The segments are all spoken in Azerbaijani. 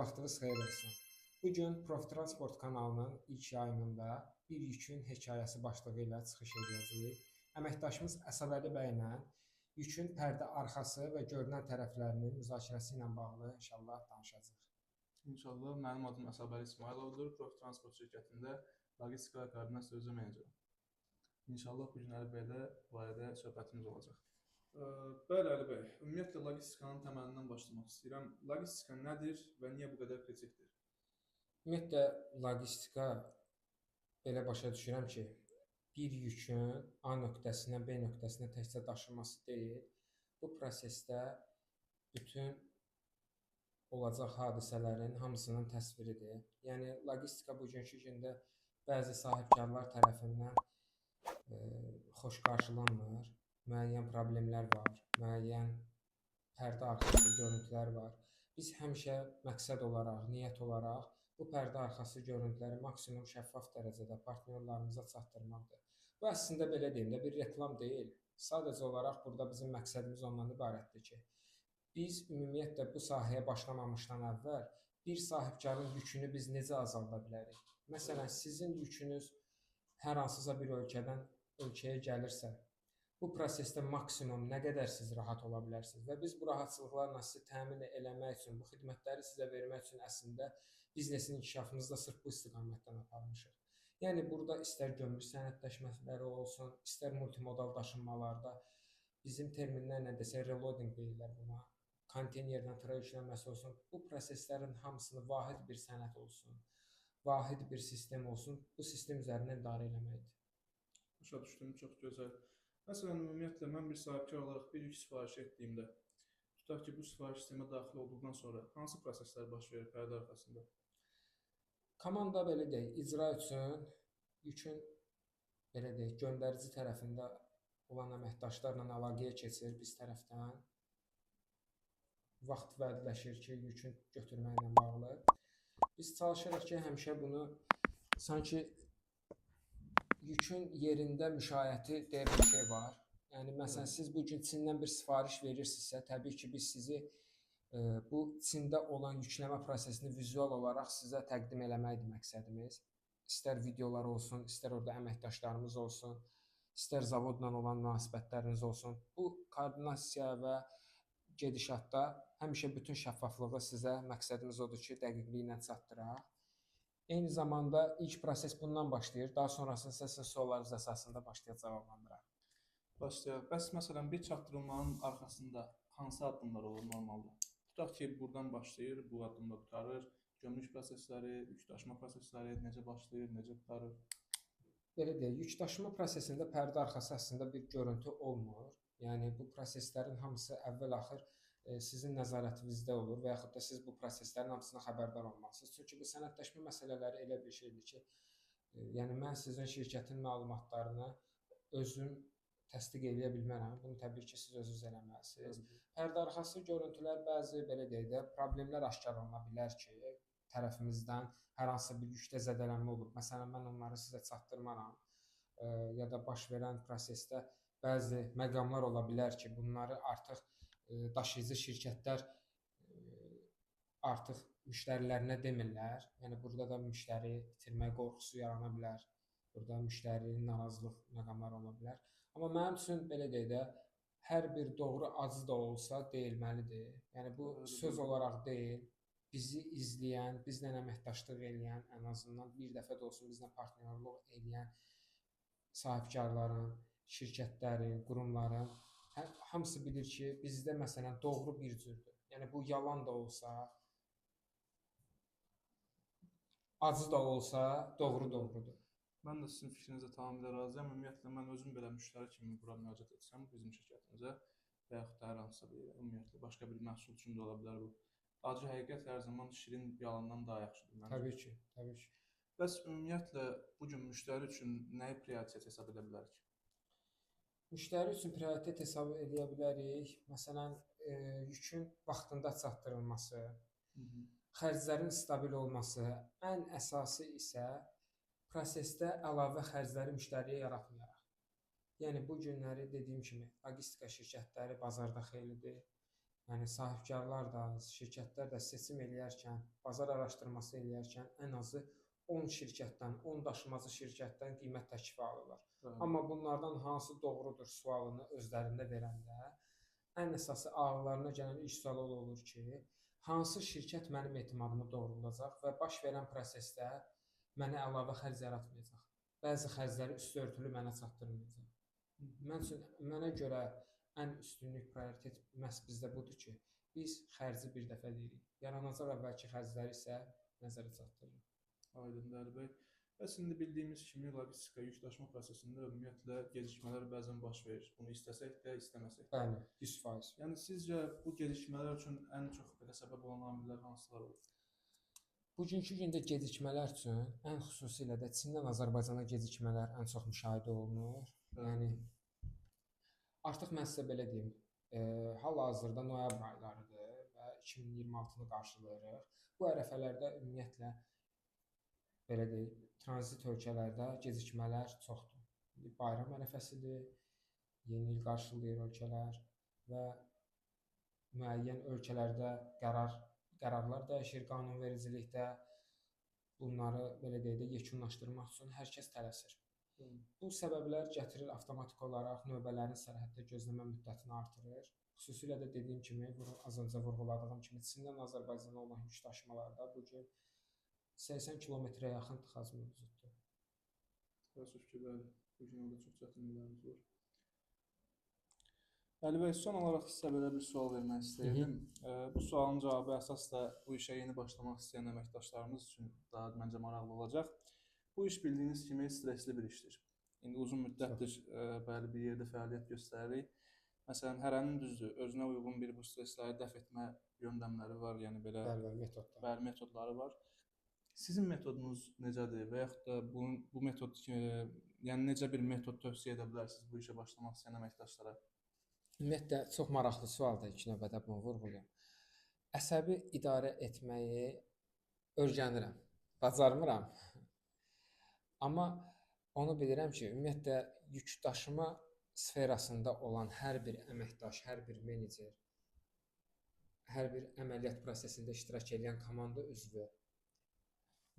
vaxtınız xeyir olsun. Bu gün Proftransport kanalının ilk yayımında bir yükün hekayəsi başlığı ilə çıxış edəcəyik. Əməkdaşımız Əsəbəli bəylə yükün pərdə arxası və görünən tərəflərinin müzakirəsi ilə bağlı inşallah danışacağıq. İnşallah. Mənim adım Əsəbəli İsmayılovdur. Proftransport şirkətində logistika və koordinasiya üzrə menecerim. İnşallah bu gün Əli bəylə bu barədə söhbətimiz olacaq. Bəli Əli bəy, ümumiyyətlə logistikanın təməlindən başlamaq istəyirəm. Logistika nədir və niyə bu qədər kritikdir? Ümumiyyətlə logistika belə başa düşürəm ki, bir yükün A nöqtəsindən B nöqtəsinə təkcə daşınması deyil, bu prosesdə bütün olacaq hadisələrin hamısının təsviridir. Yəni logistika bugünkü gündə bəzi sahibkarlar tərəfindən xoş qarşılanmır. Müəyyən problemlər var, müəyyən pərdə arxası görüntülər var. Biz həmişə məqsəd olaraq, niyyət olaraq bu pərdə arxası görüntüləri maksimum şəffaf dərəcədə partnyorlarımıza çatdırmaqdır. Bu əslində belə deyim də bir reklam deyil. Sadəcə olaraq burada bizim məqsədimiz ondan ibarətdir ki, biz ümumiyyətlə bu sahəyə başlamamışdan əvvəl bir sahibkarın yükünü biz necə azalda bilərik? Məsələn, sizin yükünüz hər hansısa bir ölkəyə gəlirsə, bu prosesdə maksimum nə qədər siz rahat ola bilərsiniz və biz bu rahatçılıqlarla sizi təmin eləmək üçün, bu xidmətləri sizə vermək üçün əslində biznesin inkişafımızı da sırf bu istiqamətdən aparmışıq. Yəni burada istər gömrük sənədləşmələri olsun, istər multimodal daşınmalarda bizim terminlərlə desək reloading deyirlər buna, konteynerdən tıra yüklənməsi olsun, bu proseslərin hamısını vahid bir sənəd olsun, vahid bir sistem olsun, bu sistem üzərindən idarə eləməkdir. Başa düşdüm, çox gözəl. Məsələn, ümumiyyətlə mən bir sahibkar olaraq bir yük sifariş etdiyimdə, tutaq ki, bu sifariş sistemə daxil olduqdan sonra hansı proseslər baş verir pərdə arxasında? Komanda belə deyək, icra üçün yükün belə deyək, göndərici tərəfində olan əməkdaşlarla əlaqəyə keçir biz tərəfdən. Vaxt vədləşir ki, yükün götürməklə bağlı. Biz çalışırıq ki, həmişə bunu sanki yükün yerində müşayiəti deyə bir şey var. Yəni məsələn siz bu gün Çindən bir sifariş verirsinizsə, təbii ki, biz sizi bu Çində olan yükləmə prosesini vizual olaraq sizə təqdim eləməkdir məqsədimiz. İstər videolar olsun, istər orada əməkdaşlarımız olsun, istər zavodla olan münasibətləriniz olsun. Bu koordinasiya və gedişatda həmişə bütün şəffaflığı sizə məqsədimiz odur ki, dəqiqliyi ilə çatdıraq. Eyni zamanda ilk proses bundan başlayır. Daha sonrasında sizin suallarınız əsasında başlayıb cavablandıraq. Başlayaq. Bəs məsələn bir çatdırılmanın arxasında hansı addımlar olur normalda? Tutaq ki, buradan başlayır, bu addımda qutarır. Gömrük prosesləri, yük daşıma prosesləri necə başlayır, necə qutarır? Belə deyək, yük daşıma prosesində pərdə arxası əslində bir görüntü olmur. Yəni bu proseslərin hamısı əvvəl-axır sizin nəzarətinizdə olur və yaxud da siz bu proseslərin hamısına xəbərdar olmalısınız. Çünki bu sənədləşmə məsələləri elə bir şeydir ki, yəni mən sizin şirkətin məlumatlarını özüm təsdiq edə bilmərəm. Bunu təbii ki, siz özünüz eləməlisiniz. Pərdə arxası görüntülər bəzi belə deyək də problemlər aşkar oluna bilər ki, tərəfimizdən hər hansı bir yükdə zədələnmə olub. Məsələn, mən onları sizə çatdırmaram ya da baş verən prosesdə bəzi məqamlar ola bilər ki, bunları artıq daşıyıcı şirkətlər artıq müştərilərinə demirlər. Yəni burada da müştəri itirmə qorxusu yarana bilər. Burada müştərinin narazılıq məqamları ola bilər. Amma mənim üçün belə deyək də hər bir doğru acı da olsa deyilməlidir. Yəni bu söz olaraq deyil, bizi izləyən, bizlə əməkdaşlıq edən, ən azından bir dəfə də olsun bizlə partnyorluq edən sahibkarların, şirkətlərin, qurumların hamısı bilir ki, bizdə məsələn doğru bir cürdür. Yəni bu yalan da olsa, acı da olsa, doğru doğrudur. Mən də sizin fikrinizə tamamilə razıyam. Ümumiyyətlə mən özüm belə müştəri kimi bura müraciət etsəm bizim şirkətimizə və yaxud da hər hansısa bir ümumiyyətlə başqa bir məhsul üçün də ola bilər bu. Acı həqiqət hər zaman şirin yalandan daha yaxşıdır məncə. Təbii ki, təbii ki. Bəs ümumiyyətlə bu gün müştəri üçün nəyi prioritet hesab edə bilərik? Müştəri üçün prioritet hesab edə bilərik. Məsələn, yükün vaxtında çatdırılması, xərclərin stabil olması, ən əsası isə prosesdə əlavə xərcləri müştəriyə yaratmayaraq. Yəni bu günləri dediyim kimi logistika şirkətləri bazarda xeylidir. yəni sahibkarlar da, şirkətlər də seçim eləyərkən, bazar araşdırması eləyərkən ən azı 10 şirkətdən, 10 daşımacı şirkətdən qiymət təklifi alırlar. Bəli. Amma bunlardan hansı doğrudur sualını özlərində verəndə ən əsası ağıllarına gələn ilk sual o olur ki, hansı şirkət mənim etimadımı doğruldacaq və baş verən prosesdə mənə əlavə xərc yaratmayacaq. Bəzi xərcləri üstü örtülü mənə çatdırmayacaq. Mənə görə ən üstünlük prioritet məhz bizdə budur ki, biz xərci bir dəfə deyirik. Yaranacaq əvvəlki xərcləri isə nəzərə çatdırırıq. Aydındır Əli bəy. Bəs indi bildiyimiz kimi logistika yükdaşıma prosesində ümumiyyətlə gecikmələr bəzən baş verir. Bunu istəsək də, istəməsək də. Bəli, 100%. Yəni sizcə bu gecikmələr üçün ən çox belə səbəb olan amillər hansılar olur? Bugünkü gündə gecikmələr üçün ən xüsusilə də Çindən Azərbaycana gecikmələr ən çox müşahidə olunur. Yəni artıq mən sizə belə deyim, hal-hazırda noyabr aylarıdır və 2026-nı qarşılayırıq. Bu ərəfələrdə ümumiyyətlə belə deyək, tranzit ölkələrdə gecikmələr çoxdur. İndi bayram ərəfəsidir, yeni il qarşılayır ölkələr və müəyyən ölkələrdə qərarlar dəyişir qanunvericilikdə. Bunları belə deyək də yekunlaşdırmaq üçün hər kəs tələsir. Bu səbəblər gətirir avtomatik olaraq növbələrin sərhəddə gözləmə müddətini artırır. Xüsusilə də dediyim kimi, az öncə vurğuladığım kimi Çindən Azərbaycana olan yük daşımalarda bu gün 80 kilometrə yaxın tıxac mövcuddur. Təəssüf ki, bəli. Bu gün orada çox çətinliklərimiz var. Əli bəy, son olaraq sizə belə bir sual vermək istəyirdim. Bu sualın cavabı əsas da bu işə yeni başlamaq istəyən əməkdaşlarımız üçün daha məncə maraqlı olacaq. Bu iş bildiyiniz kimi stresli bir işdir. İndi uzun müddətdir bəli bir yerdə fəaliyyət göstəririk. Məsələn, hərənin düzdür, özünə uyğun bir bu stresləri dəf etmə yöndəmləri var, yəni belə bəli metodları var. Sizin metodunuz necədir və yaxud da bu metod yəni necə bir metod tövsiyə edə bilərsiniz bu işə başlamaq istəyən əməkdaşlara? Ümumiyyətlə çox maraqlı sualdır, ilk növbədə bunu vurğulayım. Əsəbi idarə etməyi öyrənirəm, bacarmıram. Amma onu bilirəm ki, ümumiyyətlə yük daşıma sferasında olan hər bir əməkdaş, hər bir menecer, hər bir əməliyyat prosesində iştirak edən komanda üzvü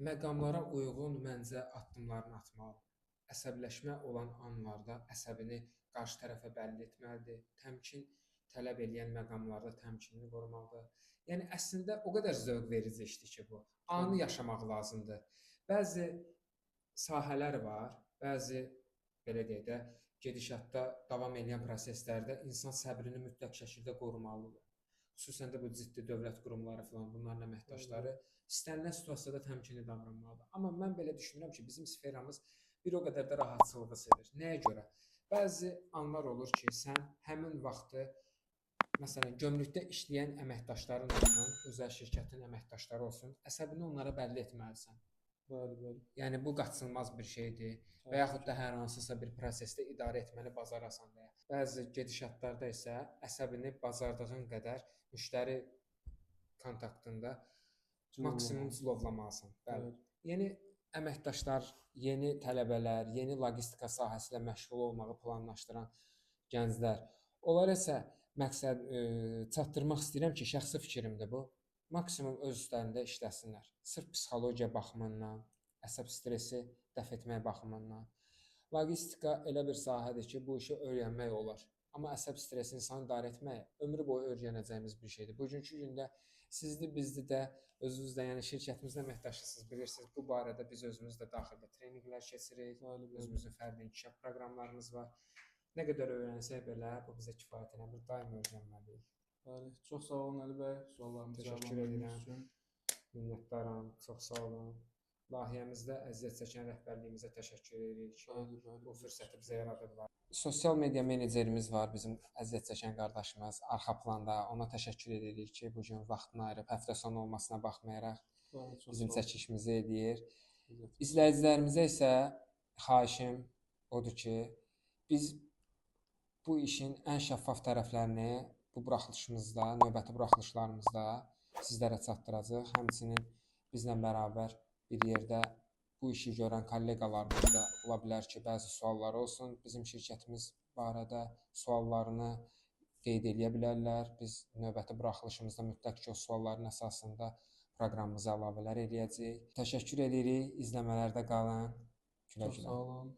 məqamlara uyğun məncə addımlarını atmalıdır. Əsəbləşmə olan anlarda əsəbini qarşı tərəfə bəlli etməlidir. Təmkin tələb edən məqamlarda təmkinini qorumalıdır. Yəni əslində o qədər zövq verici işdir ki bu. Anı yaşamaq lazımdır. Bəzi sahələr var, bəzi belə deyək də gedişatda davam edən proseslərdə insan səbrini mütləq şəkildə qorumalıdır. Xüsusən də bu ciddi dövlət qurumları falan, bunların əməkdaşları istənilən situasiyada təmkinli davranmalıdır. Amma mən belə düşünürəm ki, bizim sferamız bir o qədər də rahatçılığı sevir. Nəyə görə? Bəzi anlar olur ki, sən həmin vaxtı, məsələn, gömrükdə işləyən əməkdaşların olsun, özəl şirkətin əməkdaşları olsun, əsəbini onlara bəlli etməlisən. Bəli. Yəni bu qaçılmaz bir şeydir. Və yaxud da hər hansısa bir prosesdə idarə etməni bacarasan deyə. Bəzi gedişatlarda isə əsəbini bacardığın qədər müştəri kontaktında maksimum cilovlamalısan. Bəli. Yeni əməkdaşlar, yeni tələbələr, yeni logistika sahəsi ilə məşğul olmağı planlaşdıran gənclər, onlar isə məqsəd çatdırmaq istəyirəm ki, şəxsi fikrimdir bu. Maksimum öz üstlərində işləsinlər. Sırf psixologiya baxımından, əsəb stresi dəf etmək baxımından. Logistika elə bir sahədir ki, bu işi öyrənmək olar. Amma əsəb stresi insanı idarə etmək ömrü boyu öyrənəcəyimiz bir şeydir. Bugünkü gündə sizdə, bizdə də, özünüzdə, yəni şirkətimizdə əməkdaşısınız, bilirsiniz. Bu barədə biz özümüz də daxildə treninqlər keçiririk, özümüzün fərdi inkişaf proqramlarımız var. Nə qədər öyrənsək belə, bu bizə kifayət eləmir, daim öyrənməliyik. Bəli, çox sağ olun Əli bəy, suallarımızı cavablandırdığınız üçün. Minnətdaram, çox sağ olun. Layihəmizdə əziyyət çəkən rəhbərliyimizə təşəkkür edirik ki, bu fürsəti bizə yaradıblar. Sosial media menecerimiz var, bizim əziyyət çəkən qardaşımız, arxa planda. Ona təşəkkür edirik ki, bu gün vaxtını ayırıb, həftə sonu olmasına baxmayaraq bizim çəkişimizi edir. İzləyicilərimizə isə xahişim odur ki, biz bu işin ən şəffaf tərəflərini bu buraxılışımızda, növbəti buraxılışlarımızda sizlərə çatdıracaq. Həmçinin bizlə bərabər bir yerdə bu işi görən kolleqalarımız da ola bilər ki, bəzi sualları olsun bizim şirkətimiz barədə suallarını qeyd edə bilərlər. Biz növbəti buraxılışımızda mütləq ki, o sualların əsasında proqramımıza əlavələr eləyəcəyik. Təşəkkür edirik. İzləmələrdə qalın. Çox Gülə-gülə. sağ olun.